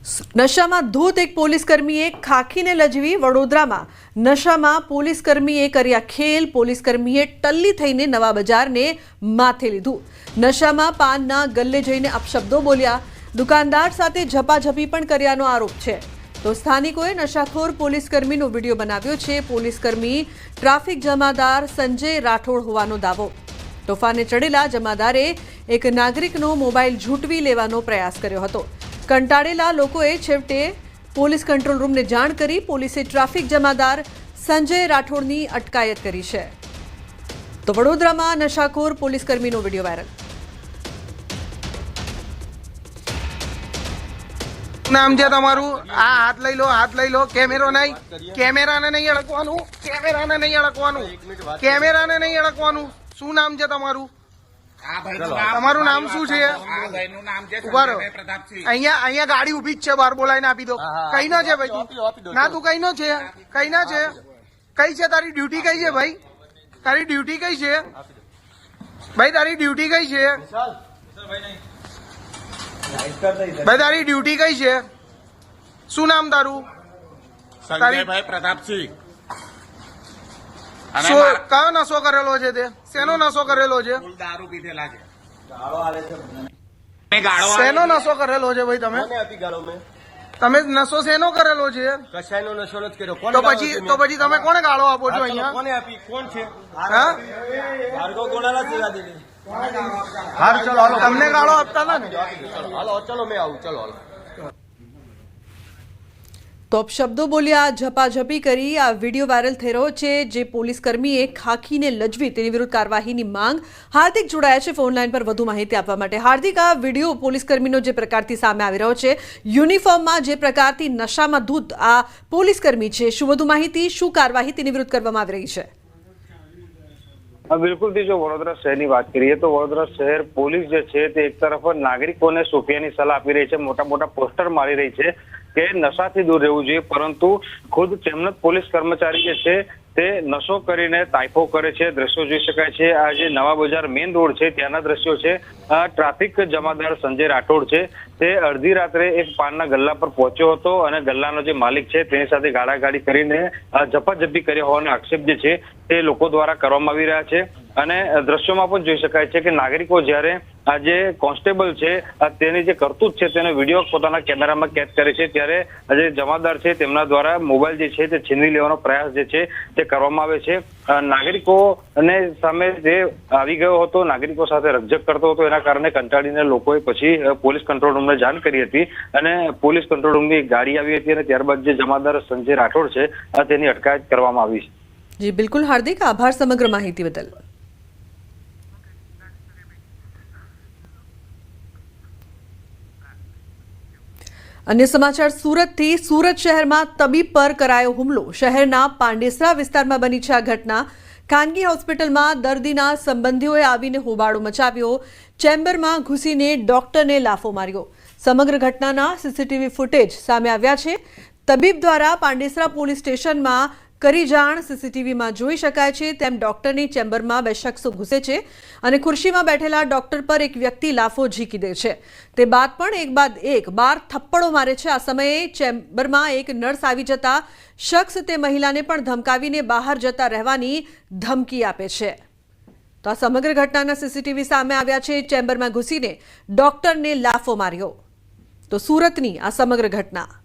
નશામાં ધૂત એક પોલીસકર્મીએ ખાખીને લજવી વડોદરામાં નશામાં પોલીસકર્મીએ કર્યા ખેલ પોલીસકર્મીએ ટલ્લી થઈને નવા બજારને માથે લીધું નશામાં પાનના ગલ્લે જઈને અપશબ્દો બોલ્યા દુકાનદાર સાથે ઝપાઝપી પણ કર્યાનો આરોપ છે તો સ્થાનિકોએ નશાખોર પોલીસકર્મીનો વિડીયો બનાવ્યો છે પોલીસકર્મી ટ્રાફિક જમાદાર સંજય રાઠોડ હોવાનો દાવો તોફાને ચડેલા જમાદારે એક નાગરિકનો મોબાઈલ ઝૂંટવી લેવાનો પ્રયાસ કર્યો હતો કંટાળેલા લોકોએ છેવટે પોલીસ કંટ્રોલ રૂમને જાણ કરી પોલીસે ટ્રાફિક જમાદાર સંજય રાઠોડની અટકાયત કરી છે તો વડોદરામાં નશાખોર પોલીસકર્મીનો વિડીયો વાયરલ નામ છે તમારું આ હાથ લઈ લો કેમેરાને નહીં અડકવાનું શું નામ છે તમારું તમારું નામ શું છે ઉભા રહો અહીંયા ગાડી ઉભી જ છે બહાર બોલાવીને આપી દો કઈ નો છે ભાઈ ના તું કઈ નો છે કઈ ના છે કઈ છે તારી ડ્યુટી કઈ છે ભાઈ તારી ડ્યુટી કઈ છે ભાઈ તારી ડ્યુટી કઈ છે ભાઈ તારી ડ્યુટી કઈ છે શું નામ તારું સંજયભાઈ પ્રતાપસિંહ કયો નશો કરેલો છે તે શેનો નશો કરેલો છે દારૂ પીધેલા છે શેનો નશો કરેલો છે ભાઈ તમે નશો શેનો કરેલો છે કશાયનો નશો નથી કર્યો તો પછી તમે કોને ગાળો આપો છો અહીંયા કોને આપી કોણ છે હા ભાર્ગવ ગોણાલા સેવા દીધી હા ચલો હાલો તમને ગાળો આપતા હતા ને હાલો ચલો મેં આવું ચલો હાલો તો અપશબ્દો બોલ્યા ઝપાઝપી કરી આ વિડીયો વાયરલ થઈ રહ્યો છે જે પોલીસકર્મીએ ખાખીને લજવી તેની વિરુદ્ધ કાર્યવાહીની માંગ હાર્દિક જોડાયા છે ફોન લાઈન પર વધુ માહિતી આપવા માટે હાર્દિક આ વિડીયો પોલીસકર્મીનો જે પ્રકારથી સામે આવી રહ્યો છે યુનિફોર્મમાં જે પ્રકારથી નશામાં ધૂત આ પોલીસકર્મી છે શું વધુ માહિતી શું કાર્યવાહી તેની વિરુદ્ધ કરવામાં આવી રહી છે બિલકુલ જો વડોદરા શહેરની વાત કરીએ તો વડોદરા શહેર પોલીસ જે છે તે એક તરફ નાગરિકોને સોફિયાની સલાહ આપી રહી છે મોટા મોટા પોસ્ટર મારી રહી છે કે નશાથી દૂર રહેવું જોઈએ પરંતુ ખુદ તેમનો પોલીસ કર્મચારી જે છે તે નશો કરીને તાઇફો કરે છે દ્રશ્યો જોઈ શકાય છે આ જે નવા બજાર મેઇન રોડ છે ત્યાંના દ્રશ્યો છે ટ્રાફિક જમાદાર સંજય રાઠોડ છે તે અડધી રાત્રે એક પાનના ગલ્લા પર પહોંચ્યો હતો અને ગલ્લાનો જે માલિક છે તેની સાથે ગાળાગાળી કરીને ઝપાઝપી કર્યા હોવાનો આક્ષેપ જે છે તે લોકો દ્વારા કરવામાં આવી રહ્યા છે અને દ્રશ્યોમાં પણ જોઈ શકાય છે કે નાગરિકો જ્યારે આ જે કોન્સ્ટેબલ છે તેની જે કરતૂત છે તેનો વિડીયો પોતાના કેમેરામાં કેદ કરે છે ત્યારે જે જમાદાર છે તેમના દ્વારા મોબાઈલ જે છે તે છીનવી લેવાનો પ્રયાસ જે છે તે કરવામાં આવે છે નાગરિકોને સામે જે આવી ગયો હતો નાગરિકો સાથે રકઝક કરતો હતો એના કારણે કંટાળીને લોકોએ પછી પોલીસ કંટ્રોલ રૂમને જાણ કરી હતી અને પોલીસ કંટ્રોલ રૂમની ગાડી આવી હતી અને ત્યારબાદ જે જમાદાર સંજય રાઠોડ છે તેની અટકાયત કરવામાં આવી છે જી બિલકુલ હાર્દિક આભાર સમગ્ર માહિતી બદલ अन्य समाचार सूरतથી सूरत शहરમાં તબીબ પર કરાયો હુમલો શહેરના પાંડેસરા વિસ્તારમાં બની છે આ ઘટના ખાનગી હોસ્પિટલમાં દર્દીના સંબંધીઓએ આવીને હોબાળો મચાવ્યો ચેમ્બરમાં ઘૂસીને ડોક્ટરને લાફો માર્યો સમગ્ર ઘટનાના સીસીટીવી ફૂટેજ સામે આવ્યા છે તબીબ દ્વારા પાંડેસરા પોલીસ સ્ટેશનમાં કરી જાણ સીસીટીવીમાં જોઈ શકાય છે તેમ ડોક્ટરની ચેમ્બરમાં બે શખ્સો ઘૂસે છે અને ખુરશીમાં બેઠેલા ડોક્ટર પર એક વ્યક્તિ લાફો ઝીકી દે છે તે બાદ પણ એક બાદ એક 12 થપ્પડો મારે છે આ સમયે ચેમ્બરમાં એક નર્સ આવી જતા શખ્સ તે મહિલાને પણ ધમકાવીને બહાર જતા રહેવાની ધમકી આપે છે તો આ સમગ્ર ઘટનાના સીસીટીવી સામે આવ્યા છે ચેમ્બરમાં ઘૂસીને ડોક્ટરને લાફો માર્યો તો સુરતની આ સમગ્ર ઘટના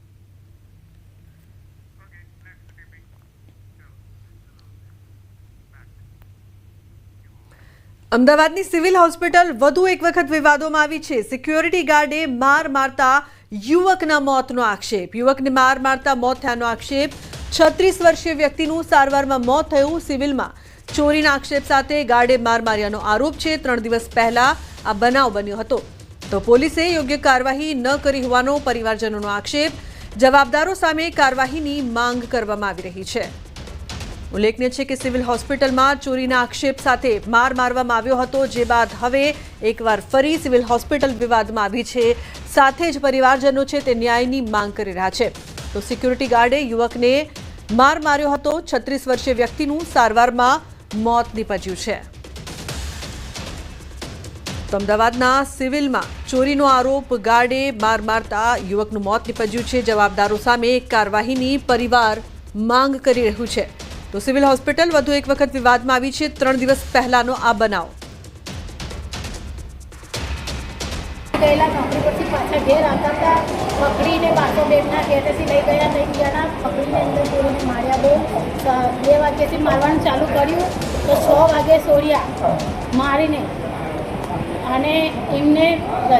અમદાવાદની સિવિલ હોસ્પિટલ વધુ એક વખત વિવાદોમાં આવી છે સિક્યોરિટી ગાર્ડે માર મારતા યુવકના મોતનો આક્ષેપ યુવકને માર મારતા મોત થયાનો આક્ષેપ 36 વર્ષીય વ્યક્તિનું સારવારમાં મોત થયું સિવિલમાં ચોરીના આક્ષેપ સાથે ગાર્ડે માર માર્યાનો આરોપ છે 3 દિવસ પહેલા આ બનાવ બન્યો હતો તો પોલીસે યોગ્ય કાર્યવાહી ન કરી હોવાનો પરિવારજનોનો આક્ષેપ જવાબદારો સામે કાર્યવાહીની માંગ કરવામાં આવી રહી છે ઉલ્લેખનીય છે કે સિવિલ હોસ્પિટલમાં ચોરીના આક્ષેપ સાથે માર મારવામાં આવ્યો હતો જે બાદ હવે એકવાર ફરી સિવિલ હોસ્પિટલ વિવાદમાં આવી છે સાથે જ પરિવારજનો છે તે ન્યાયની માંગ કરી રહ્યા છે તો સિક્યુરિટી ગાર્ડે યુવકને માર માર્યો હતો 36 વર્ષીય વ્યક્તિનું સારવારમાં મોત નીપજ્યું છે તો અમદાવાદના સિવિલમાં ચોરીનો આરોપ ગાર્ડે માર મારતા યુવકનું મોત નીપજ્યું છે. જવાબદારો સામે કાર્યવાહીની પરિવાર માંગ કરી રહ્યું છે. તો સિવિલ હોસ્પિટલ વધુ એક વખત વિવાદમાં આવી છે. 3 દિવસ પહેલાનો આ બનાવ. ગયેલા નોકરી પરથી પાછા ઘેર આવતા હતા, પકડીને પાછો બેનના ઘેરેથી લઈ ગયા પકડીને અંદર ચોરીને માર્યા. બહુ 2 વાગ્યાથી મારવાનું ચાલુ કર્યું તો 6 વાગે છોડ્યા મારીને. અને એમને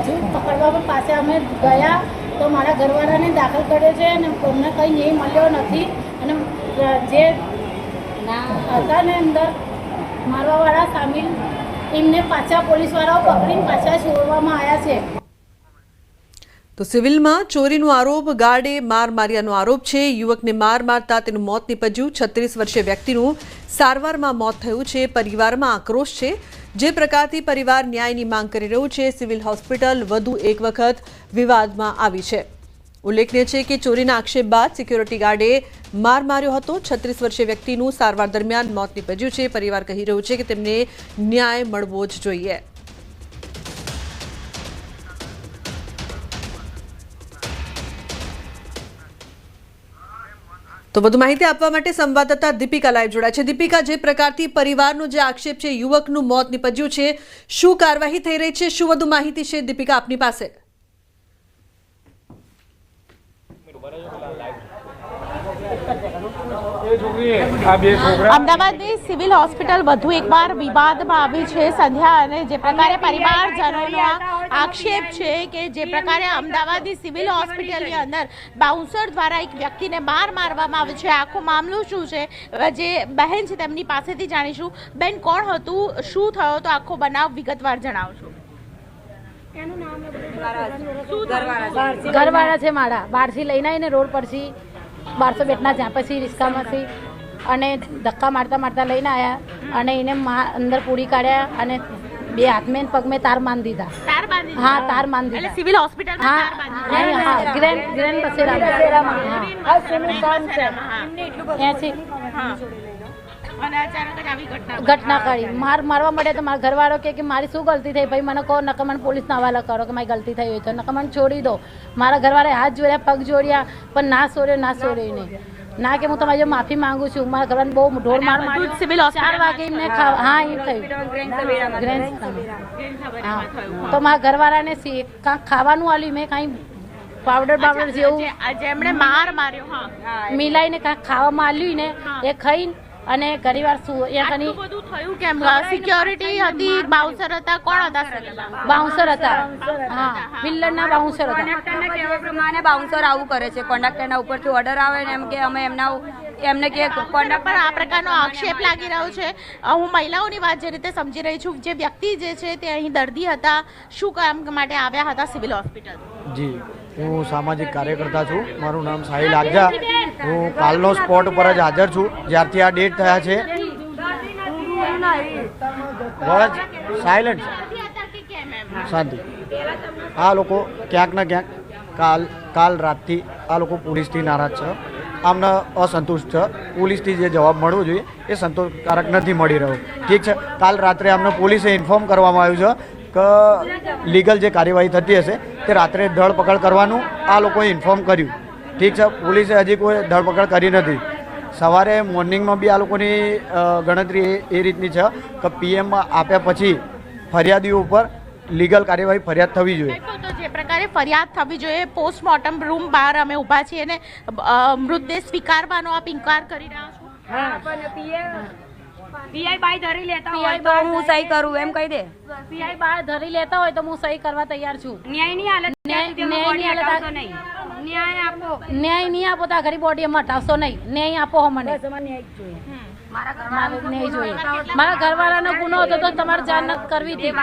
હજુ પકડવા પણ પાસે અમે ગયા તો મારા ઘરવાળાને દાખલ કર્યો છે અને અમને કંઈ ન્યાય મળ્યો નથી. અને જે હતા ને અંદર મારવાવાળા સામેલ એમને પાછા પોલીસવાળાઓ પકડીને પાછા છોડવામાં આવ્યા છે. તો સિવિલમાં ચોરીનો આરોપ ગાર્ડે માર્યાનો આરોપ છે. યુવકને માર મારતા તેનું મોત નીપજ્યું. 36 વર્ષીય વ્યક્તિનું સારવારમાં મોત થયું છે. પરિવારમાં આક્રોશ છે. જે પ્રકારથી પરિવાર ન્યાયની માંગ કરી રહ્યું છે, સિવિલ હોસ્પિટલ વધુ એક વખત વિવાદમાં આવી છે. ઉલ્લેખનીય છે કે ચોરીના આક્ષેપ બાદ સિક્યોરિટી ગાર્ડે માર્યો હતો. 36 વર્ષીય વ્યક્તિનું સારવાર દરમિયાન મોત નીપજ્યું છે. પરિવાર કહી રહ્યું છે કે તેમને ન્યાય મળવો જ જોઈએ. તો વધુ માહિતી આપવા માટે સંવાદદાતા દીપિકા લાઈવ જોડાય છે. દીપિકા, જે પ્રકારથી પરિવારનો જે આક્ષેપ છે, યુવકનું મોત નીપજ્યું છે, શું કાર્યવાહી થઈ રહી છે, શું વધુ માહિતી છે દીપિકા આપની પાસે? અમદાવાદની સિવિલ હોસ્પિટલ વધુ એકવાર વિવાદમાં આવી છે સંધ્યા. અને જે પ્રકારે પરિવારજનોનો આક્ષેપ છે કે જે પ્રકારે અમદાવાદની સિવિલ હોસ્પિટલની અંદર બાઉન્સર દ્વારા એક વ્યક્તિને મારવામાં આવે છે, આખો મામલો શું છે, જે બહેન છે તેમની પાસેથી જાણીશું. બેન, કોણ હતું, શું થયો તો આખો બનાવ વિગતવાર જણાવશો. ઘરવાળા છે મારા, બહારથી લઈને આવીને રોડ પરથી 1200 બેટના જ્યાં પછી રિક્ષામાંથી અને ધક્કા મારતા લઈને આવ્યા અને એને અંદર પૂરી કાઢ્યા અને 2 હાથમાં પગ મેં તાર બાંધી દીધા. હા, તાર બાંધી દીધા. સિવિલ હોસ્પિટલ ગ્રેન્ડ બસેરામાં ઘટના કરી મારવા મળે તો મારા ઘરવાળો કે મારી શું ગલતી થઈ, ભાઈ મને કહો, નકર મને પોલીસના હવાલે કરો કે મારી ગલતી થઈ હોય તો, નકર મને છોડી દો. મારા ઘરવાળાએ હાથ જોડ્યા, પગ જોડ્યા, પણ ના છોડ્યો નહીં. ના કે હું તમારી માફી માંગુ છું. મારા ઘરવાળાને બહુ ઢોર માર સિવિલ 4 વાગે એમને હા એ થયું. તો મારા ઘરવાળાને કાંઈક ખાવાનું આલ્યું, મેં કાંઈ પાવડર જેવું જેમણે માર્યો મિલાઈને કાંઈક ખાવામાં આલ્યું ને એ ખાઈને અને ઘણીવાર શું બધું થયું કેમ? સિક્યોરિટી હતી, બાઉન્સર હતા, કોણ હતા? બાઉન્સર હતા. હા, બિલ્ડરના બાઉન્સર હતા. કંડક્ટરના કહેવા પ્રમાણે બાઉન્સર આવું કરે છે. કંડક્ટરના ઉપરથી ઓર્ડર આવે ને એમ કે અમે એમને કે કોના પર આ પ્રકારનો આક્ષેપ લાગી રહ્યો છે. હું મહિલાઓની વાત જે રીતે સમજી રહી છું, જે વ્યક્તિ જે છે તે અહીં દર્દી હતા, શું કામ માટે આવ્યા હતા સિવિલ હોસ્પિટલ? જી, હું સામાજિક કાર્યકર્તા છું. મારું નામ સાહિલ આગજા. હું કાલનો સ્પોટ ઉપર જ હાજર છું. જ્યારથી આ ડેટ થયા છે સાયલન્ટ શાંતિ. આ લોકો ક્યાંક ને ક્યાંક કાલ રાતથી આ લોકો પોલીસથી નારાજ છે. આમને અસંતુષ્ટ છે. પોલીસથી જે જવાબ મળવો જોઈએ એ સંતોષકારક નથી મળી રહ્યો. ઠીક છે, કાલ રાત્રે અમને પોલીસે ઇન્ફોર્મ કરવામાં આવ્યું છે કે લીગલ જે કાર્યવાહી થતી હશે તે રાત્રે ધરપકડ કરવાનું આ લોકોએ ઇન્ફોર્મ કર્યું. ઠીક છે, પોલીસે હજી કોઈ ધરપકડ કરી નથી. સવારે મોર્નિંગમાં બી આ લોકોની ગણતરી એ રીતની છે કે પીએમમાં આપ્યા પછી ફરિયાદીઓ ઉપર લીગલ કાર્યવાહી ફરિયાદ થવી જોઈએ. તો જે પ્રકારે ફરિયાદ થવી જોઈએ, પોસ્ટમોર્ટમ રૂમ બહાર અમે ઊભા છીએ અને મૃતદેહ સ્વીકારવાનો આપ ઇનકાર કરી રહ્યા છો. પીઆઈ બાય ધરી લેતા હોય તો હું સહી કરું એમ કહી દે. પીઆઈ બહાર ધરી લેતા હોય તો હું સહી કરવા તૈયાર છું. ન્યાય નહીં આપો તો ઘડી બોડી અમે હટાવશો નહીં. ન્યાય આપો અમને. ન્યાય જોઈએ. મારા ઘરવાળાનો ગુનો હતો તો તમારે જાણ નથી કરવી હતી.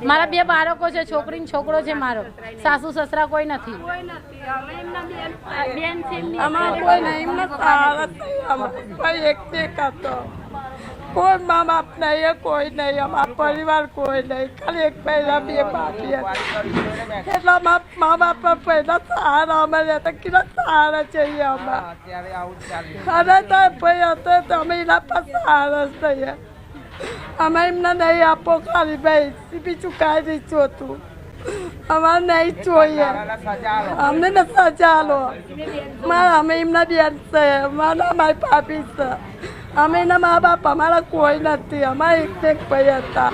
મારા 2 બાળકો છે, છોકરી ને છોકરો છે. મારો સાસુ સસરા કોઈ નથી. કોઈ મા બાપ નહીં, કોઈ નહીં, અમારા પરિવાર કોઈ નહીં, ખાલી એક પહેલા 2 બાકી હતી. એટલા મા બાપ પહેલા સહારા અમે રહેતા, કેટલા સહારા चाहिए અમે. અને તો ભાઈ હતો તો અમે એના પર સહારા થઈએ. અમે એમને નહીં આપો ખાલી ભાઈ બીજું કાંઈ નહીં જોતું અમારે નહીં જોઈએ અમને ને સજા લો મારા અમે એમના બેન છે મારા મારી ભાભી છે અમે એના મા બાપ અમારા કોઈ નથી અમારા એક ભાઈ હતા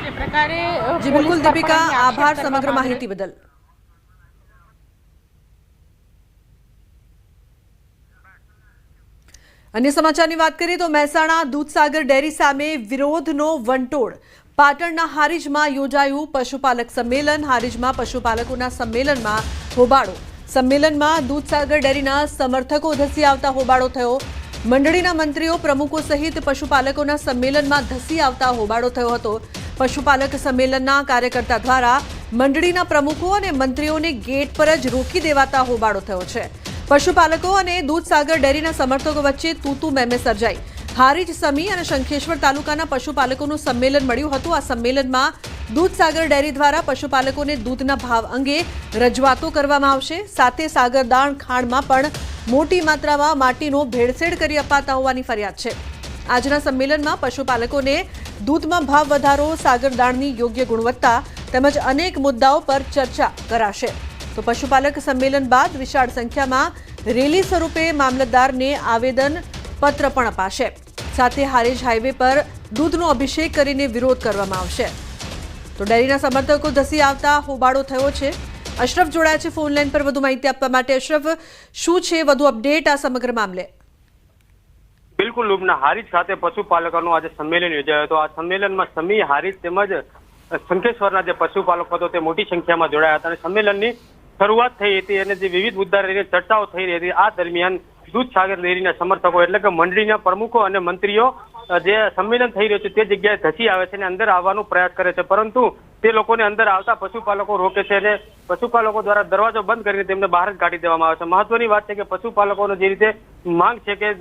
જે પ્રકારે જી બિલકુલ દીપિકા, આભાર સમગ્ર માહિતી બદલ. અન્ય સમાચારની વાત કરીએ તો મહેસાણા દૂધસાગર ડેરી સામે વિરોધનો વંટોળ. પાટણના હારીજમાં યોજાયું પશુપાલક સંમેલન. હારીજમાં પશુપાલકોના સંમેલનમાં હોબાળો. સંમેલનમાં દૂધસાગર ડેરીના સમર્થકો ધસી આવતા હોબાળો થયો. મંડળીના મંત્રીઓ પ્રમુખો સહિત પશુપાલકોના સંમેલનમાં ધસી આવતા હોબાળો થયો હતો. પશુપાલક સંમેલનના કાર્યકર્તા દ્વારા મંડળીના પ્રમુખો અને મંત્રીઓને ગેટ પર જ રોકી દેવાતા હોબાળો થયો છે. પશુપાલકો અને દૂધસાગર ડેરીના સમર્થકો વચ્ચે તૂતુ મેમે સર્જાઈ. હારીજ, સમી અને શંખેશ્વર તાલુકાના પશુપાલકોનું સંમેલન મળ્યું હતું. આ સંમેલનમાં દૂધસાગર ડેરી દ્વારા પશુપાલકોને દૂધના ભાવ અંગે રજૂઆતો કરવામાં આવશે. સાથે સાગરદાણ ખાંડમાં પણ મોટી માત્રામાં માટીનો ભેળસેળ કરી અપાતા હોવાની ફરિયાદ છે. આજના સંમેલનમાં પશુપાલકોને દૂધમાં ભાવ વધારો, સાગરદાણની યોગ્ય ગુણવત્તા તેમજ અનેક મુદ્દાઓ પર ચર્ચા કરાશે. તો પશુપાલક સંમેલન બાદ વિશાળ સંખ્યામાં રેલી સ્વરૂપે મામલતદારને આવેદન પત્ર પણ અપાશે. સાથે હારીજ હાઈવે પર દૂધનો અભિષેક કરીને વિરોધ કરવામાં આવશે. તો ડેરીના સમર્થકો ધસી આવતા હોબાળો થયો છે. અશરફ જોડાયા છે ફોન લાઈન પર વધુ માહિતી આપવા માટે. અશરફ, શું છે વધુ અપડેટ આ સમગ્ર મામલે? બિલકુલ લુબના, હારીજ ખાતે પશુપાલકોનું આજે સંમેલન યોજાયું હતું. આ સંમેલનમાં સમી, હારીજ તેમજ શંખેશ્વરના જે પશુપાલકો હતો તે મોટી સંખ્યામાં જોડાયા હતા અને સંમેલનની શરૂઆત થઈ હતી અને જે વિવિધ મુદ્દા લઈને ચર્ચાઓ થઈ રહી હતી. આ દરમિયાન દૂધસાગર ડેરીના સમર્થકો એટલે કે મંડળીના પ્રમુખો અને મંત્રીઓ જે સંમેલન થઈ રહ્યું છે તે જગ્યાએ ધસી આવે છે અને અંદર આવવાનો પ્રયાસ કરે છે, પરંતુ તે લોકોને અંદર આવતા પશુપાલકો રોકે છે અને પશુપાલકો દ્વારા દરવાજો બંધ કરીને તેમને બહાર જ કાઢી દેવામાં આવે છે. મહત્વની વાત છે કે પશુપાલકોનો જે રીતે માંગ છે કે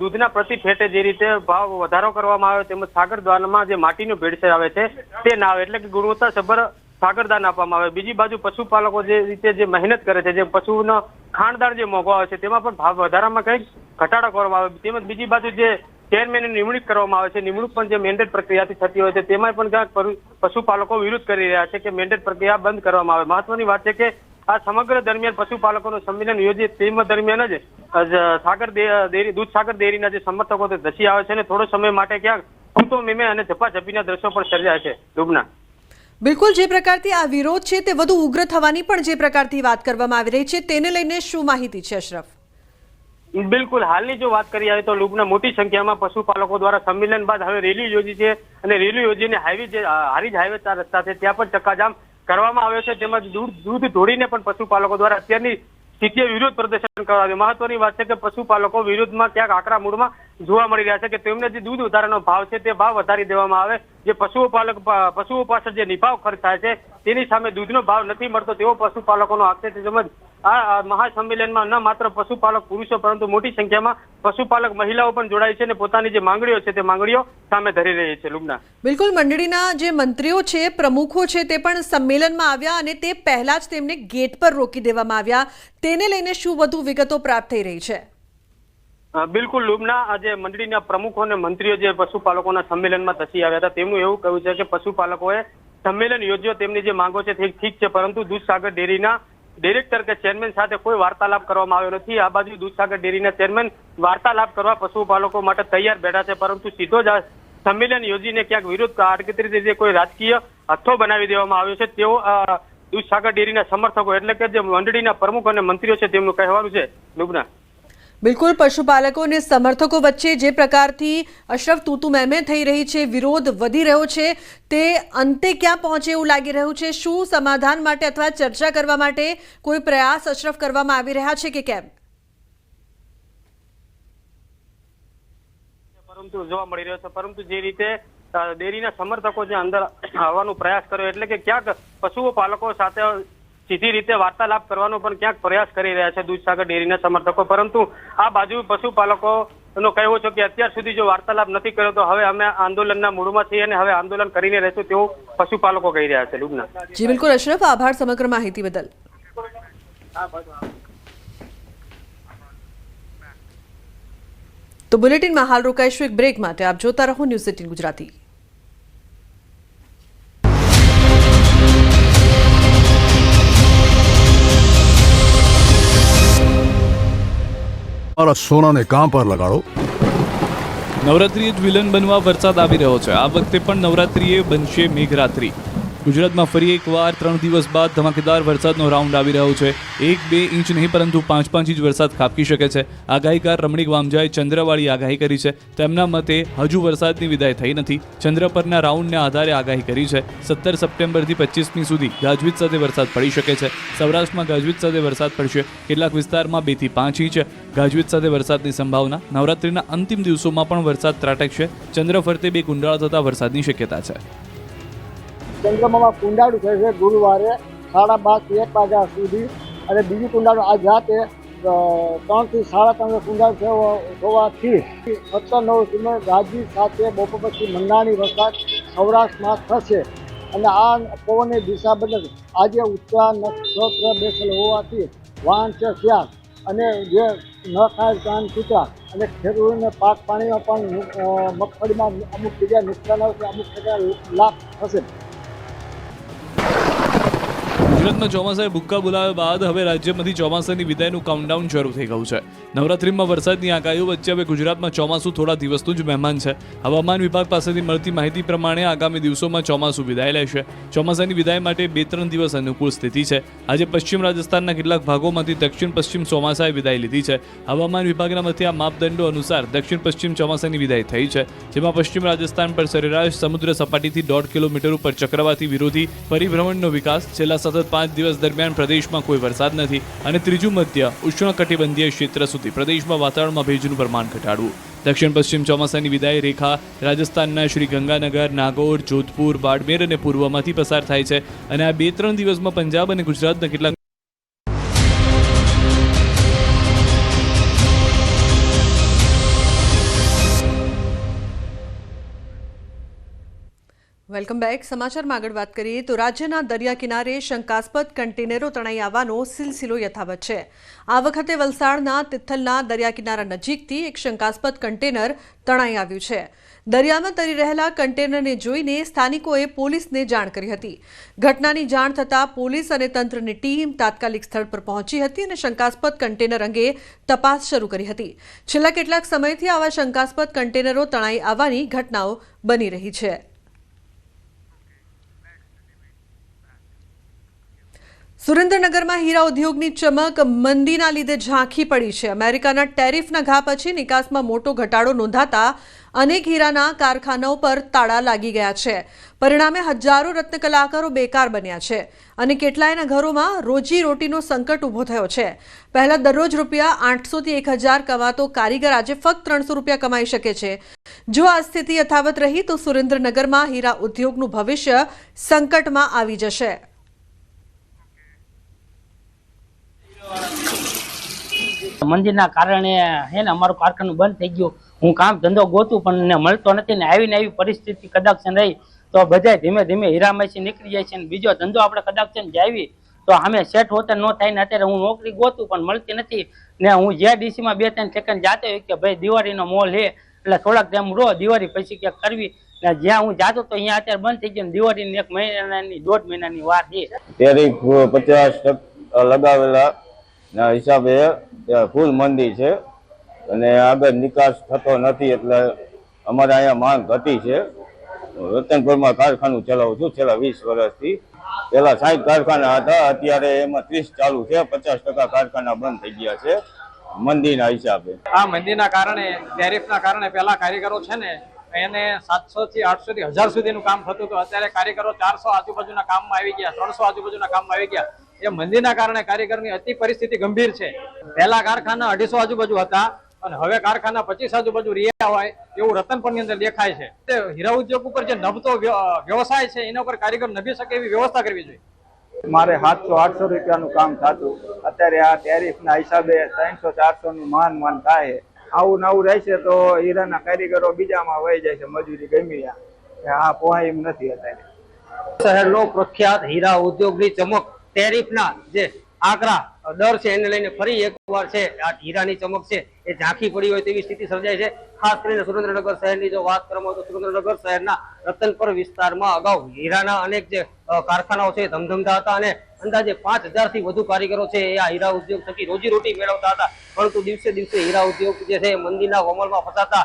દૂધના પ્રતિ ફેટે જે રીતે ભાવ વધારો કરવામાં આવે તેમજ સાગરદાનમાં જે માટીનું ભેળસેળ આવે છે તે ના આવે, એટલે કે ગુણવત્તાસભર સાગરદાન આપવામાં આવે. બીજી બાજુ પશુપાલકો જે રીતે જે મહેનત કરે છે, જે પશુનો ખાણદાણ જે મોંઘો આવે છે તેમાં પણ ભાવ વધારામાં કંઈક ઘટાડો કરવામાં આવે. તેમજ બીજી બાજુ જે ચેરમેનની નિમણૂક કરવામાં આવે છે, નિમણૂક પણ જે મેન્ડેટ પ્રક્રિયાથી થતી હોય છે તેમાં પણ ક્યાંક પશુપાલકો વિરોધ કરી રહ્યા છે કે મેન્ડેટ પ્રક્રિયા બંધ કરવામાં આવે. મહત્વની વાત છે કે આ સમગ્ર દરમિયાન પશુપાલકોનું સંમેલન યોજે તેમ દરમિયાન જ દૂધસાગર ડેરીના જે સમર્થકો તે ધસી આવે છે અને થોડો સમય માટે ક્યાંક તૂતો મેમે અને ઝપાઝપીના દ્રશ્યો પણ સર્જાય છે. ડૂબના બિલકુલ, જે પ્રકારથી આ વિરોધ છે તે વધુ ઉગ્ર થવાની પણ જે પ્રકારથી વાત કરવામાં આવી રહી છે તેને લઈને શું માહિતી છે અશરફ? બિલકુલ, હાલની જો વાત કરી આવે તો લુબના મોટી સંખ્યામાં પશુપાલકો દ્વારા સંમેલન બાદ હવે રેલી યોજી છે અને રેલી યોજીને હારીજ હાઈવે રસ્તા છે ત્યાં પણ ચક્કાજામ કરવામાં આવ્યો છે. તેમજ દૂધ ઢોળીને પણ પશુપાલકો દ્વારા અત્યારની સ્થિતિએ વિરોધ પ્રદર્શન કરાવ્યું. મહત્વની વાત છે કે પશુપાલકો વિરોધમાં ક્યાંક આકરા મૂડમાં જોવા મળી રહ્યા છે કે તેમને જે દૂધ વધારાનો ભાવ છે તે ભાવ વધારી દેવામાં આવે. જે પશુઓ પાછળ જે નિભાવ ખર્ચ થાય છે તેની સામે દૂધનો ભાવ નથી મળતો તેવો પશુપાલકોનો આક્ષેપ છે. તેમજ આ મહાસંમેલનમાં ન માત્ર પશુપાલક પુરુષો પરંતુ મોટી સંખ્યામાં પશુપાલક મહિલાઓ પણ જોડાઈ છે અને પોતાની જે માંગણીઓ છે તે માંગણીઓ સામે ધરી રહી છે. લુબના, બિલકુલ, મંડળીના જે મંત્રીઓ છે, પ્રમુખો છે તે પણ સંમેલનમાં આવ્યા અને તે પહેલા જ તેમને ગેટ પર રોકી દેવામાં આવ્યા. તેને લઈને શું વધુ વિગતો પ્રાપ્ત થઈ રહી છે? બિલકુલ લુબના, આજે મંડળીના પ્રમુખો અને મંત્રીઓ જે પશુપાલકોના સંમેલનમાં ધસી આવ્યા હતા તેમનું એવું કહ્યું છે કે પશુપાલકોએ સંમેલન યોજ્યો, તેમની જે માંગો છે તે ઠીક છે, પરંતુ દૂધસાગર ડેરીના ડિરેક્ટર કે ચેરમેન સાથે કોઈ વાર્તાલાપ કરવામાં આવ્યો નથી. આ બાજુ દૂધસાગર ડેરીના ચેરમેન વાર્તાલાપ કરવા પશુપાલકો માટે તૈયાર બેઠા છે, પરંતુ સીધો જ સંમેલન યોજીને ક્યાંક વિરોધ આડકતરી રીતે કોઈ રાજકીય હથ્થો બનાવી દેવામાં આવ્યો છે તેઓ દૂધસાગર ડેરીના સમર્થકો એટલે કે જે મંડળીના પ્રમુખ અને મંત્રીઓ છે તેમનું કહેવાનું છે. લુબના, બિલકુલ, પશુપાલકો અને સમર્થકો વચ્ચે જે પ્રકારથી અશરફ તૂતુ મેમે થઈ રહી છે, વિરોધ વધી રહ્યો છે, તે અંતે ક્યાં પહોંચે એવું લાગી રહ્યું છે? શું સમાધાન માટે અથવા ચર્ચા કરવા માટે કોઈ પ્રયાસ અશરફ કરવામાં આવી રહ્યા છે કે કેમ? પરંતુ જોવા મળી રહ્યો છે, પરંતુ જે રીતે ડેરીના સમર્થકો જે અંદર આવવાનો પ્રયાસ કર્યો એટલે કે ક્યાંક પશુઓ પાલકો સાથે સીધી રીતે વાર્તાલાપ કરવાનો પણ ક્યાંક પ્રયાસ કરી રહ્યા છે દૂધસાગર ડેરીના સમર્થકો, પરંતુ આ બાજુ પશુપાલકોનો કહેવું છે કે અત્યાર સુધી જો વાર્તાલાપ નથી કર્યો તો હવે અમે આંદોલનના મૂડમાં છીએ અને હવે આંદોલન કરીને રહેશું તેવું પશુપાલકો કહી રહ્યા છે. લુબના, જી બિલકુલ અશરફ, આભાર સમગ્ર માહિતી બદલ. તો બુલેટિનમાં હાલ રોકાઈશું એક બ્રેક માટે. આપ જોતા રહો ન્યૂઝ 18 ગુજરાતી. મારા સોનાને કામ પર લગાડો. નવરાત્રિએ જ વિલન બનવા વરસાદ આવી રહ્યો છે. આ વખતે પણ નવરાત્રિએ બનશે મેઘરાત્રિ. ગુજરાતમાં ફરી એકવાર 3 દિવસ બાદ ધમાકેદાર વરસાદનો રાઉન્ડ આવી રહ્યો છે. 1-2 ઇંચ નહીં પરંતુ 5-5 ઇંચ વરસાદ ખાબકી શકે છે. આગાહીકાર રમણીક વામજાએ ચંદ્રવાળી આગાહી કરી છે. તેમના મતે હજુ વરસાદની વિદાય થઈ નથી. ચંદ્ર પરના રાઉન્ડના આધારે આગાહી કરી છે. 17 સપ્ટેમ્બરથી 25મી સુધી ગાજવીજ સાથે વરસાદ પડી શકે છે. સૌરાષ્ટ્રમાં ગાજવીજ સાથે વરસાદ પડશે. કેટલાક વિસ્તારમાં 2 થી 5 ઇંચ ગાજવીજ સાથે વરસાદની સંભાવના. નવરાત્રિના અંતિમ દિવસોમાં પણ વરસાદ ત્રાટકશે. ચંદ્ર ફરતે 2 કુંડાળા થતા વરસાદની શક્યતા છે. ચંદ્રમામાં કુંડાળું થશે ગુરુવારે 12:30 થી 1 વાગ્યા સુધી, અને બીજું કુંડાળું આજ રાતે 3 થી 3:30 કુંડાળું હોવાથી 17-9 સમય ગાજવીજ સાથે બપોર પછી મંડાણી વરસાદ સૌરાષ્ટ્રમાં થશે. અને આ પવનની દિશા બદલશે. આજે ઉત્તરા નક્ષત્ર બેસેલ હોવાથી વાહન છે શ્યાસ, અને જે ન ખાય કાન કૂતરા, અને ખેડૂતોને પાક પાણીમાં પણ મગફળીમાં અમુક જગ્યાએ નુકસાન આવશે, અમુક જગ્યાએ લાભ થશે. ગુજરાતમાં ચોમાસાએ ભૂક્કા બોલાવ્યા બાદ હવે રાજ્યમાંથી ચોમાસાની વિદાયનું કાઉન્ટડાઉન શરૂ થઈ ગયું છે. નવરાત્રિમાં વરસાદની આગાહીઓ વચ્ચે હવે ગુજરાતમાં ચોમાસું થોડા દિવસનું જ મહેમાન છે. હવામાન વિભાગ પાસેથી મળતી માહિતી પ્રમાણે આગામી દિવસોમાં ચોમાસું વિદાય લેશે. ચોમાસાની વિદાય માટે 2-3 દિવસ અનુકૂળ સ્થિતિ છે. આજે પશ્ચિમ રાજસ્થાનના કેટલાક ભાગોમાંથી દક્ષિણ પશ્ચિમ ચોમાસાએ વિદાય લીધી છે. હવામાન વિભાગના મતે આ માપદંડો અનુસાર દક્ષિણ પશ્ચિમ ચોમાસાની વિદાય થઈ છે, જેમાં પશ્ચિમ રાજસ્થાન પર સરેરાશ સમુદ્ર સપાટીથી 1.5 કિલોમીટર ઉપર ચક્રવાતી વિરોધી પરિભ્રમણનો વિકાસ. છેલ્લા સતત 5 દિવસ દરમિયાન પ્રદેશમાં કોઈ વરસાદ નથી. અને ત્રીજું મધ્ય ઉષ્ણકટિબંધીય ક્ષેત્ર સુધી પ્રદેશમાં વાતાવરણમાં ભેજનું પ્રમાણ ઘટાડવું. દક્ષિણ પશ્ચિમ ચોમાસાની વિદાય રેખા રાજસ્થાનના શ્રી ગંગાનગર, નાગૌર, જોધપુર, બાડમેર અને પૂર્વમાંથી પસાર થાય છે. અને આ 2-3 દિવસમાં પંજાબ અને ગુજરાતના કેટલાક વેલકમ બેક. સમાચારમાં આગળ વાત કરીએ તો રાજ્યના દરિયા કિનારે શંકાસ્પદ કન્ટેનરો તણાઈ આવવાનો સિલસિલો યથાવત છે. આ વખતે વલસાડના તિથલના દરિયા કિનારા નજીકથી એક શંકાસ્પદ કન્ટેનર તણાઈ આવ્યું છે. દરિયામાં તરી રહેલા કન્ટેનરને જોઈને સ્થાનિકોએ પોલીસને જાણ કરી હતી. ઘટનાની જાણ થતાં પોલીસ અને તંત્રની ટીમ તાત્કાલિક સ્થળ પર પહોંચી હતી અને શંકાસ્પદ કન્ટેનર અંગે તપાસ શરૂ કરી હતી. છેલ્લા કેટલાક સમયથી આવા શંકાસ્પદ કન્ટેનરો તણાઈ આવવાની ઘટનાઓ બની રહી છે. સુરેન્દ્રનગરમાં હીરા ઉદ્યોગની ચમક મંદીના લીધે ઝાંખી પડી છે. અમેરિકાના ટેરિફના ઘા પછી નિકાસમાં મોટો ઘટાડો નોંધાતા અનેક હીરાના કારખાનાઓ પર તાળા લાગી ગયા છે. પરિણામે હજારો રત્ન કલાકારો બેકાર બન્યા છે અને કેટલાયના ઘરોમાં રોજીરોટીનો સંકટ ઊભો થયો છે. પહેલા દરરોજ ₹800 થી 1000 કમાતો કારીગર આજે ફક્ત ₹300 કમાઈ શકે છે. જો આ સ્થિતિ યથાવત રહી તો સુરેન્દ્રનગરમાં હીરા ઉદ્યોગનું ભવિષ્ય સંકટમાં આવી જશે. મંદિરના કારણે હે ને અમારું કારખાનું બંધ થઈ ગયું. હું કામ ધંધો ગોતું પણ મળતો નથી ને આવીને આવી પરિસ્થિતિ કદાચ રહી તો બધા ધીમે ધીમે હીરામાંથી નીકળી જાય છે. બીજો ધંધો આપણે કદાચ જાવી તો અમે સેટ હોતા ન થાય ને અત્યારે હું નોકરી ગોતું પણ મળતી નથી ને હું જે ડીસીમાં 2-3 સેકન્ડ જાતો હોય કે ભાઈ દિવાળીનો મોલ હે એટલે થોડાક ટાઈમ રો દિવાળી પછી ક્યાંક કરવી. જ્યાં હું જાતો તો અહીંયા અત્યારે બંધ થઈ ગયું. દિવાળીની 1 મહિનાની 1.5 મહિનાની વાર છે. ટેરિફ 50% લગાવેલા ના હિસાબે ફૂલ મંદી છે અને આગળ નિકાસ થતો નથી, એટલે અમારે અહીંયા માંગ ઘટી છે. રતનપુરમાં કારખાનું ચલાવું છું છેલ્લા 20 વર્ષથી. પહેલા 60 કારખાના હતા, અત્યારે એમાં 30 ચાલુ છે. 50% કારખાના બંધ થઈ ગયા છે મંદીના હિસાબે. આ મંદીના કારણે ટેરિફના કારણે પહેલા કારીગરો છે ને એને 700 થી 800 થી 1000 સુધીનું કામ થતું હતું. અત્યારે કારીગરો 400 આજુબાજુના કામમાં આવી ગયા, 300 આજુબાજુના કામમાં આવી ગયા. એ મંદીના કારણે કારીગરની અતિ પરિસ્થિતિ ગંભીર છે. પહેલા કારખાના 250 આજુબાજુ હતા અને હવે કારખાના 25 આજુબાજુ રહ્યા હોય એવું રતનપુરની અંદર દેખાય છે. હીરા ઉદ્યોગ ઉપર જે નભતો વ્યવસાય છે એના ઉપર કારીગર નભી શકે એવી વ્યવસ્થા કરવી જોઈએ. મારે 700-800 રૂપિયાનું કામ થતું, અત્યારે આ ટેરિફના હિસાબે 300-400 નું માન થાય. આવું નવું રહેશે તો હીરાના કારીગરો બીજામાં વહી જાય છે, મજૂરી ગમી આ પોહાય એમ નથી અત્યારે. શહેરનો પ્રખ્યાત હીરા ઉદ્યોગની ચમક ટેરિફના જે આકરા દર છે એને લઈને ફરી એકવાર છે આ હીરાની ચમક છે એ ઝાંખી પડી હોય તેવી સ્થિતિ સર્જાય છે. ખાસ કરીને સુરેન્દ્રનગર શહેરની જો વાત કરવામાં આવે તો સુરેન્દ્રનગર શહેરના રતનપર વિસ્તારમાં અગાઉ હીરાના અનેક જે કારખાનાઓ છે ધમધમતા હતા અને અંદાજે 5000 થી વધુ કારીગરો છે એ આ હીરા ઉદ્યોગ થકી રોજીરોટી મેળવતા હતા. પરંતુ દિવસે દિવસે હીરા ઉદ્યોગ જે છે મંદીના વમળમાં ફસાતા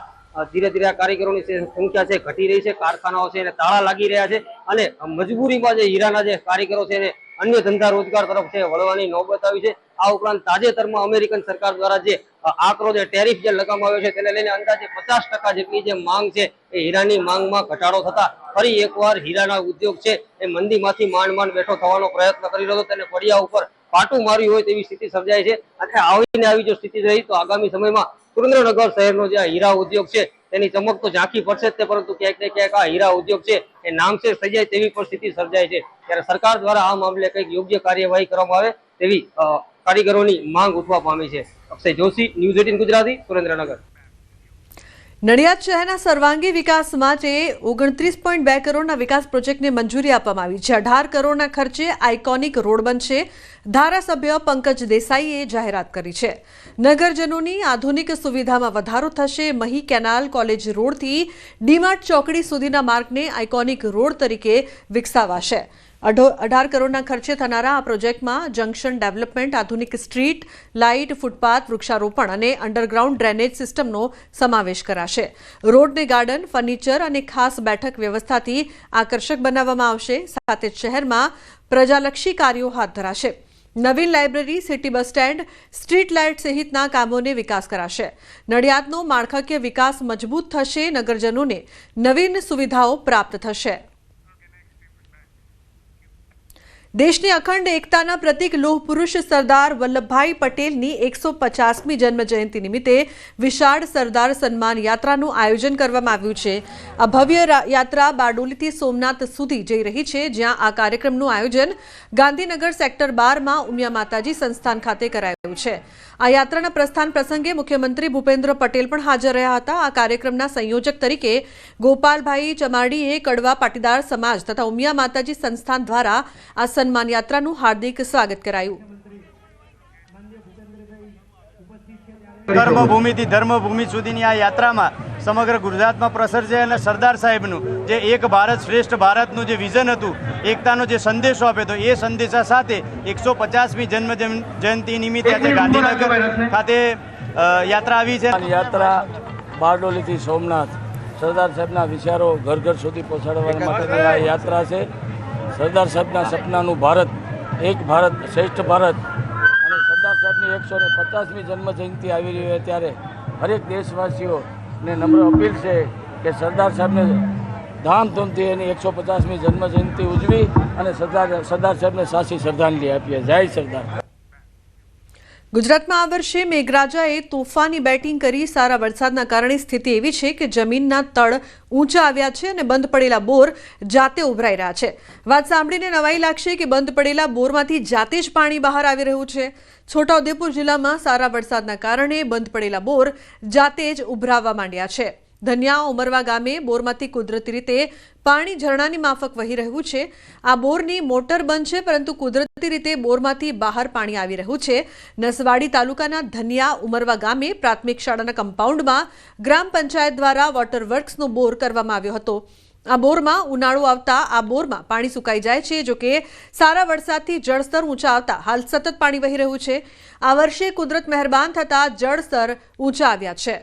ધીરે ધીરે આ કારીગરોની સંખ્યા છે ઘટી રહી છે. કારખાનાઓ છે એને તાળા લાગી રહ્યા છે અને મજબૂરીમાં જે હીરાના જે કારીગરો છે એને અન્ય ધંધા રોજગાર તરફ છે વળવાની નોબત આવી છે. આ ઉપરાંત તાજેતરમાં અમેરિકન સરકાર દ્વારા જે આકરો જે ટેરિફ જે લગાવવામાં આવ્યો છે તેને લઈને અંદાજે 50% જેટલી જે માંગ છે એ હીરાની માંગમાં ઘટાડો થતા ફરી એકવાર હીરાના ઉદ્યોગ છે એ મંદીમાંથી માંડ બેઠો થવાનો પ્રયત્ન કરી રહ્યો હતો. તેને પડ્યા ઉપર પાટું માર્યું હોય તેવી સ્થિતિ સર્જાય છે. અને આવી જો સ્થિતિ રહી તો આગામી સમયમાં સુરેન્દ્રનગર શહેરનો જે હીરા ઉદ્યોગ છે તેની ચમક તો ઝાંખી પડશે જ, પરંતુ ક્યાંક ને ક્યાંક આ હીરા ઉદ્યોગ છે એ નામશેષ થઈ જાય તેવી પણ સ્થિતિ સર્જાય છે. ત્યારે સરકાર દ્વારા આ મામલે કંઈક યોગ્ય કાર્યવાહી કરવામાં આવે તેવી કારીગરોની માંગ ઉઠવા પામી છે. અક્ષય જોશી, ન્યૂઝ 18 ગુજરાતી, સુરેન્દ્રનગર. નડિયાદ શહેરના સર્વાંગી વિકાસ માટે 29.2 કરોડના વિકાસ પ્રોજેક્ટને મંજૂરી આપવામાં આવી છે. 18 કરોડના ખર્ચે આઇકોનિક રોડ બનશે. ધારાસભ્ય પંકજ દેસાઈએ જાહેરાત કરી છે. નગરજનોની આધુનિક સુવિધામાં વધારો થશે. મહી કેનાલ કોલેજ રોડથી ડીમાર્ટ ચોકડી સુધીના માર્ગને આઇકોનિક રોડ તરીકે વિકસાવાશે. 18 કરોડના ખર્ચે થનારા આ પ્રોજેક્ટમાં જંકશન ડેવલપમેન્ટ, આધુનિક સ્ટ્રીટ લાઇટ, ફૂટપાથ, વૃક્ષારોપણ અને અંડરગ્રાઉન્ડ ડ્રેનેજ સિસ્ટમનો સમાવેશ કરાશે. રોડને ગાર્ડન, ફર્નિચર અને ખાસ બેઠક વ્યવસ્થાથી આકર્ષક બનાવવામાં આવશે. સાથે જ શહેરમાં પ્રજાલક્ષી કાર્યો હાથ ધરાશે. નવીન library, city bus stand, street light સહિતના કામોને વિકાસ કરાશે. નડિયાદનો માળખાકીય વિકાસ મજબૂત થશે. નગરજનોને નવીન સુવિધાઓ પ્રાપ્ત થશે. દેશની અખંડ એકતાના પ્રતીક લોહ પુરુષ સરદાર વલ્લભભાઈ પટેલની 150મી જન્મજયંતિ નિમિત્તે વિશાળ સરદાર સન્માન યાત્રાનું આયોજન કરવામાં આવ્યું છે. આ ભવ્ય યાત્રા બારડોલીથી સોમનાથ સુધી જઈ રહી છે, જ્યાં આ કાર્યક્રમનું આયોજન ગાંધીનગર સેક્ટર 12માં ઉમિયા માતાજી સંસ્થાન ખાતે કરાયું છે. આ યાત્રાના પ્રસ્થાન પ્રસંગે મુખ્યમંત્રી ભૂપેન્દ્ર પટેલ પણ હાજર રહ્યા હતા. આ કાર્યક્રમના સંયોજક તરીકે ગોપાલભાઈ ચમાડીએ કડવા પાટીદાર સમાજ તથા ઉમિયા માતાજી સંસ્થાન દ્વારા આ સન્માન યાત્રાનું હાર્દિક સ્વાગત કરાયું. કર્મભૂમિથી ધર્મભૂમિ સુધીની આ યાત્રામાં સમગ્ર ગુજરાતમાં પ્રસરશે અને સરદાર સાહેબનું જે એક ભારત શ્રેષ્ઠ ભારતનું જે વિઝન હતું, એકતાનો જે સંદેશો આપ્યો હતો, એ સંદેશા સાથે 150મી જન્મ જયંતિ નિમિત્તે આજે ગાંધીનગર ખાતે યાત્રા આવી છે. યાત્રા બારડોલીથી સોમનાથ સરદાર સાહેબના વિચારો ઘર ઘર સુધી પહોંચાડવા માટેની આ યાત્રા છે. સરદાર સાહેબના સપનાનું ભારત, એક ભારત શ્રેષ્ઠ ભારત, અને સરદાર સાહેબની 150મી જન્મજયંતિ આવી રહી હોય ત્યારે હરેક દેશવાસીઓને નમ્ર અપીલ છે કે સરદાર સાહેબને ધામધૂમથી એની 150મી જન્મજયંતિ ઉજવી અને સરદાર સાહેબને સાચી શ્રદ્ધાંજલિ આપીએ. જય સરદાર. ગુજરાતમાં આ વર્ષે મેઘરાજાએ તોફાની બેટિંગ કરી. સારા વરસાદના કારણે સ્થિતિ એવી છે કે જમીનના તળ ઊંચા આવ્યા છે અને બંધ પડેલા બોર જાતે ઉભરાઈ રહ્યા છે. વાત સાંભળીને નવાઈ લાગશે કે બંધ પડેલા બોરમાંથી જાતે જ પાણી બહાર આવી રહ્યું છે. છોટાઉદેપુર જિલ્લામાં સારા વરસાદના કારણે બંધ પડેલા બોર જાતે જ ઉભરાવા માંડ્યા છે. ધન્યા ઉમરવા ગામે બોરમાંથી કુદરતી રીતે પાણી ઝરણાની માફક વહી રહ્યું છે. આ બોરની મોટર બંધ છે, પરંતુ કુદરતી રીતે બોરમાંથી બહાર પાણી આવી રહ્યું છે. નસવાડી તાલુકાના ધન્યા ઉમરવા ગામે પ્રાથમિક શાળાના કમ્પાઉન્ડમાં ગ્રામ પંચાયત દ્વારા વોટર વર્ક્સનો બોર કરવામાં આવ્યો હતો. આ બોરમાં ઉનાળો આવતા આ બોરમાં પાણી સુકાઈ જાય છે. જોકે સારા વરસાદથી જળસ્તર ઊંચા આવતા હાલ સતત પાણી વહી રહ્યું છે. આ વર્ષે કુદરત મહેરબાન થતા જળસ્તર ઊંચા આવ્યા છે.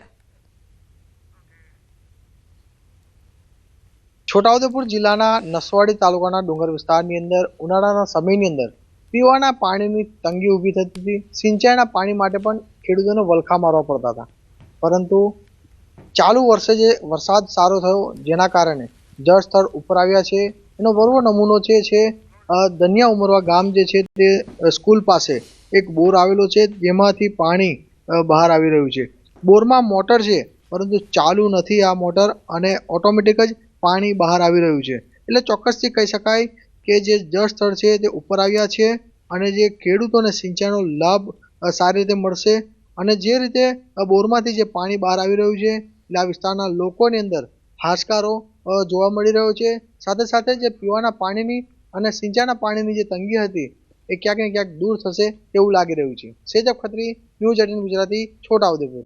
છોટાઉદેપુર જિલ્લાના નસવાડી તાલુકાના ડુંગર વિસ્તારની અંદર ઉનાળાના સમયની અંદર પીવાના પાણીની તંગી ઊભી થતી હતી. સિંચાઈના પાણી માટે પણ ખેડૂતોને વલખા મારવા પડતા હતા. પરંતુ ચાલુ વર્ષે જે વરસાદ સારો થયો, જેના કારણે જળસ્તર ઉપર આવ્યા છે. એનો બરોબર નમૂનો છે ધન્યા ઉમરવા ગામ જે છે તે સ્કૂલ પાસે એક બોર આવેલો છે, જેમાંથી પાણી બહાર આવી રહ્યું છે. બોરમાં મોટર છે, પરંતુ ચાલુ નથી આ મોટર, અને ઓટોમેટિક જ પાણી બહાર આવી રહ્યું છે. એટલે ચોક્કસથી કહી શકાય કે જે જળસ્તર છે તે ઉપર આવ્યા છે અને જે ખેડૂતોને સિંચાઈનો લાભ સારી રીતે મળશે. અને જે રીતે બોરમાંથી જે પાણી બહાર આવી રહ્યું છે, એટલે આ વિસ્તારના લોકોની અંદર હાશકારો જોવા મળી રહ્યો છે. સાથે સાથે જે પીવાના પાણીની અને સિંચાઈના પાણીની જે તંગી હતી એ ક્યાંક ને ક્યાંક દૂર થશે એવું લાગી રહ્યું છે. સેજબ ખત્રી, ન્યૂઝ 18 ગુજરાતી, છોટાઉદેપુર.